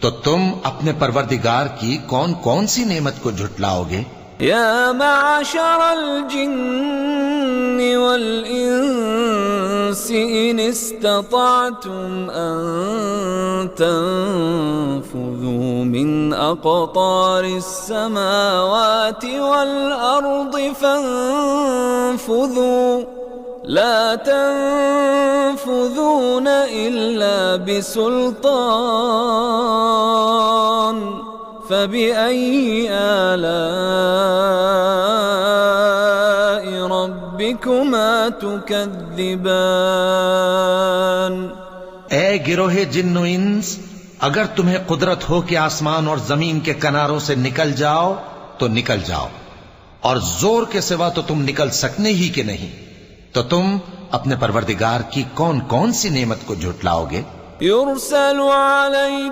तो तुम अपने परवरदिगार की कौन कौन सी नेमत को झुटलाओगे? या मअशरल जिन्नि वल इंसी इन इस्तताअतुम अन तंफुज़ू मिन अक़तारिस समावाति वल अर्दि फंफुज़ू ला तंफुज़ून इल्ला बिसुल्तान फबिअय्यि आलाइ रब्बिकुमा तुकज़्ज़िबान। ए गिरोहे जिन्नो इंस, अगर तुम्हें कुदरत हो कि आसमान और जमीन के किनारों से निकल जाओ तो निकल जाओ, और जोर के सिवा तो तुम निकल सकने ही के नहीं, तो तुम अपने परवरदिगार की कौन कौन सी नेमत को झुटलाओगे?